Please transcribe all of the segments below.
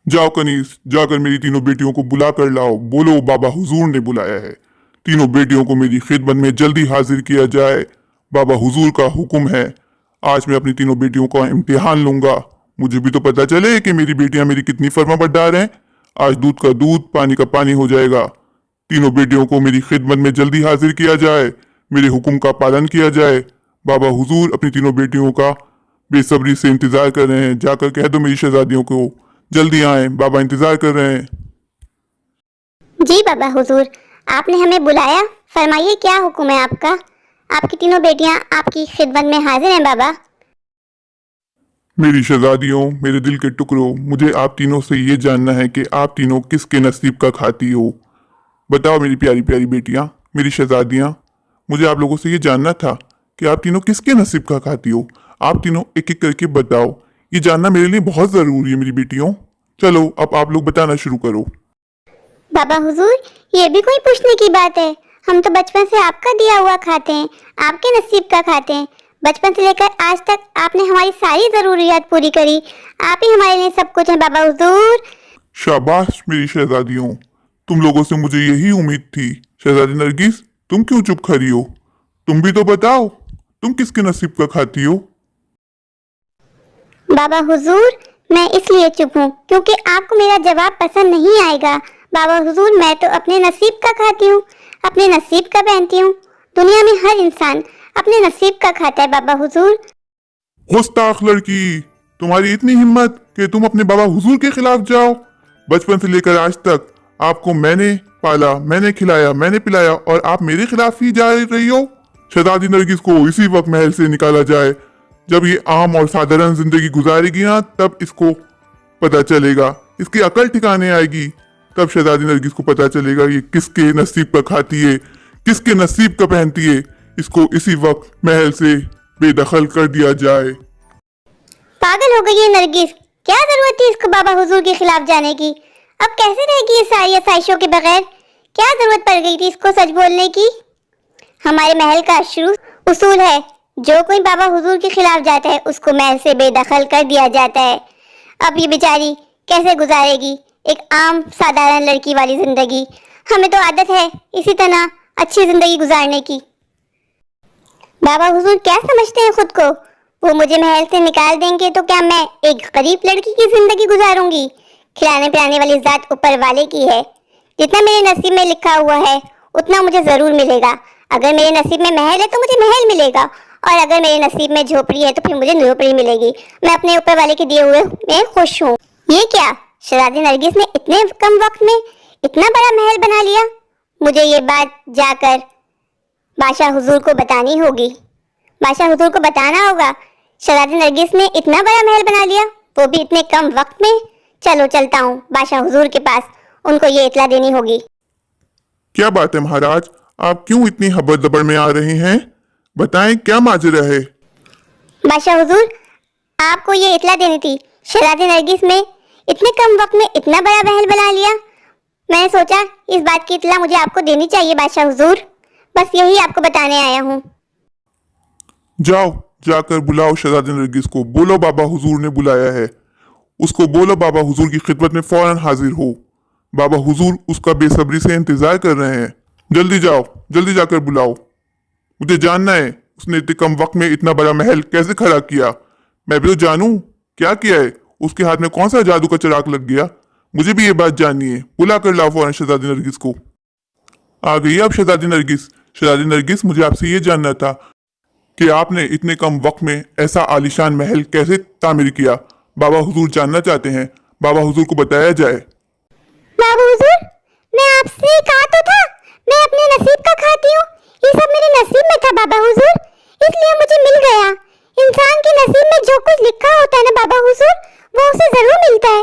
जाओ कनीज, जाकर मेरी तीनों बेटियों को बुला कर लाओ। बोलो बाबा हुजूर ने बुलाया है। तीनों बेटियों को मेरी खिदमत में जल्दी हाजिर किया जाए। बाबा हुजूर का हुक्म है। आज मैं अपनी तीनों बेटियों का इम्तिहान लूंगा। मुझे भी तो पता चले कि मेरी बेटियां मेरी कितनी फर्माबरदार हैं। आज दूध का दूध, पानी का पानी हो जाएगा। तीनों बेटियों को मेरी खिदमत में जल्दी हाजिर किया जाए, मेरे हुक्म का पालन किया जाए। बाबा हुजूर अपनी तीनों बेटियों का बेसब्री से इंतजार कर रहे हैं। जाकर कह दो मेरी शहजादियों को जल्दी आए, बाबा इंतजार कर रहे हैं। जी बाबा हुजूर, आपने हमें बुलाया, फरमाइए क्या हुक्म है आपका। आपकी तीनों बेटियां आपकी खिदमत में हाजिर हैं बाबा। मेरी शहजादियों, मेरे दिल के टुकड़ों, मुझे आप तीनों से ये जानना है कि आप तीनों किसके नसीब का खाती हो। बताओ मेरी प्यारी प्यारी बेटियां, मेरी शहजादियां, मुझे आप लोगों से ये जानना था कि आप तीनों किसके नसीब का खाती हो। आप तीनों एक एक करके बताओ। ये जानना मेरे लिए बहुत ज़रूरी है मेरी बेटियों। चलो अब आप लोग बताना शुरू करो। बाबा हुजूर, ये भी कोई पूछने की बात है। हम तो बचपन से आपका दिया हुआ खाते हैं, आपके नसीब का खाते हैं। बचपन से लेकर आज तक आपने हमारी सारी ज़रूरियात पूरी करी। आप ही हमारे लिए सब कुछ है बाबा हुजूर। शाबाश मेरी शहजादियों, तुम लोगों से मुझे यही उम्मीद थी। शहजादी नरगिस, तुम क्यों चुप खड़ी हो? तुम भी तो बताओ, तुम किसके नसीब का खाती हो? बाबा हुजूर, मैं इसलिए चुप हूँ क्योंकि आपको मेरा जवाब पसंद नहीं आएगा। बाबा हुजूर, मैं तो अपने नसीब का खाती हूँ, अपने नसीब का पहनती हूँ। दुनिया में हर इंसान अपने नसीब का खाता है बाबा हुजूर। गुस्ताख लड़की, तुम्हारी इतनी हिम्मत कि तुम अपने बाबा हुजूर के खिलाफ जाओ। बचपन से लेकर आज तक आपको मैंने पाला, मैंने खिलाया, मैंने पिलाया और आप मेरे खिलाफ ही जा रही हो। शहजादी नरगिस को इसी वक्त महल से निकाला जाए। जब ये आम और साधारण जिंदगी गुजारेगी ना, तब इसको पता चलेगा, इसकी अकल ठिकाने आएगी। तब शहजादी नरगिस को पता चलेगा ये किसके नसीब का खाती है, किसके नसीब का पहनती है। इसको इसी वक्त महल से बेदखल कर दिया जाए। पागल हो गई है नरगिस, क्या जरूरत थी इसको बाबा हुजूर के खिलाफ जाने की। अब कैसे रहेगी ये सारी आसाइशों के बगैर? क्या जरूरत पड़ गई थी इसको सच बोलने की? हमारे महल का शुरू उसूल है, जो कोई बाबा हुजूर के खिलाफ जाता है उसको महल से बेदखल कर दिया जाता है। अब ये बेचारी कैसे गुजारेगी एक आम साधारण लड़की वाली जिंदगी? हमें तो आदत है इसी तरह अच्छी जिंदगी गुजारने की। बाबा हुजूर क्या समझते हैं खुद को? वो मुझे महल से निकाल देंगे तो क्या मैं एक गरीब लड़की की जिंदगी गुजारूंगी? खिलाने पिलाने वाली जात ऊपर वाले की है। जितना मेरे नसीब में लिखा हुआ है उतना मुझे जरूर मिलेगा। अगर मेरे नसीब में महल है तो मुझे महल मिलेगा, और अगर मेरे नसीब में झोपड़ी है तो फिर मुझे झोपड़ी मिलेगी। मैं अपने ऊपर वाले के दिए हुए में खुश हूँ। ये क्या, शहजादी नरगिस ने इतने कम वक्त में इतना बड़ा महल बना लिया? मुझे ये बात जाकर बादशाह हुजूर को बतानी होगी। बादशाह हुजूर को बताना होगा शहजादी नरगिस ने इतना बड़ा महल बना लिया, वो भी इतने कम वक्त में। चलो चलता हूँ बादशाह हुजूर के पास, उनको ये इत्तला देनी होगी। क्या बात है महाराज, आप क्यों इतनी हबड़ दबड़ में आ रहे हैं? बताएं क्या माजरा है? बादशाह हुजूर, आपको ये इत्तला देनी थी। शहजादी नरगिस ने इतने कम वक्त में इतना बड़ा महल बना लिया। मैंने सोचा इस बात की इत्तला मुझे आपको देनी चाहिए बादशाह हुजूर। बस यही आपको बताने आया हूँ। जाओ जाकर बुलाओ शहजादी नरगिस को। बोलो बाबा हुजूर ने बुलाया है। उसको बोलो बाबा हुजूर की खिदमत में फौरन हाजिर हो। बाबा हुजूर उसका बेसब्री से इंतजार कर रहे हैं। जल्दी जाओ, जल्दी जाकर बुलाओ। मुझे जानना है उसने इतने कम वक्त में इतना बड़ा महल कैसे खड़ा किया। मैं भी तो जानूं क्या किया है, उसके हाथ में कौन सा जादू का चिराग लग गया। मुझे भी ये बात जाननी है। बुला कर लाओ फौरन शहजादी नरगिस को। आ गई अब शहजादी नरगिस। शहजादी नरगिस, मुझे आपसे ये जानना था कि आपने इतने कम वक्त में ऐसा आलीशान महल कैसे तामीर किया। बाबा हुजूर जानना चाहते हैं, बाबा हुजूर को बताया जाए। बाबा हुजूर, मैं आपसे कहा तो था मैं अपने नसीब का खाती हूँ। ये सब मेरे नसीब में था बाबा हुजूर, इसलिए मुझे मिल गया। इंसान के नसीब में जो कुछ लिखा होता है ना बाबा हुजूर, वो उसे जरूर मिलता है,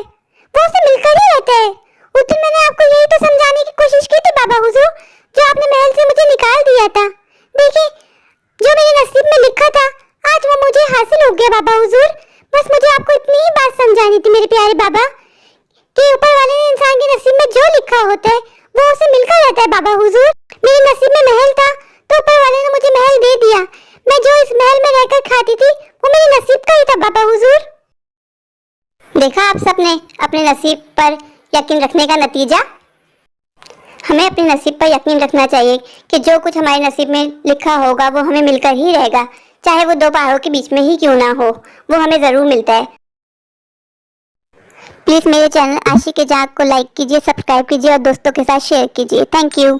वो उसे मिलकर ही रहता है। उस दिन मैंने आपको यही तो समझाने की कोशिश की थी बाबा हुजूर, जो आपने महल से मुझे निकाल दिया था। देखिए, जो मेरे नसीब में लिखा था आज वो मुझे हासिल हो गया बाबा हुजूर। बस मुझे आपको इतनी ही बात समझानी थी मेरे प्यारे बाबा, कि ऊपर वाले ने इंसान के नसीब में जो लिखा होता है वो उसे मिलकर रहता है बाबा हुजूर। मेरे नसीब में महल था तो ऊपर वाले ने मुझे महल दे दिया। मैं जो इस महल में रहकर खाती थी वो मेरे नसीब का ही था बाबा हुजूर। देखा आप सबने अपने नसीब पर यकीन रखने का नतीजा। हमें अपने नसीब पर यकीन रखना चाहिए कि जो कुछ हमारे नसीब में लिखा होगा वो हमें मिलकर ही रहेगा, चाहे वो दो पहाड़ों के बीच में ही क्यों ना हो, वो हमें ज़रूर मिलता है। प्लीज़ मेरे चैनल आशिक जाग को लाइक कीजिए, सब्सक्राइब कीजिए और दोस्तों के साथ शेयर कीजिए। Thank you.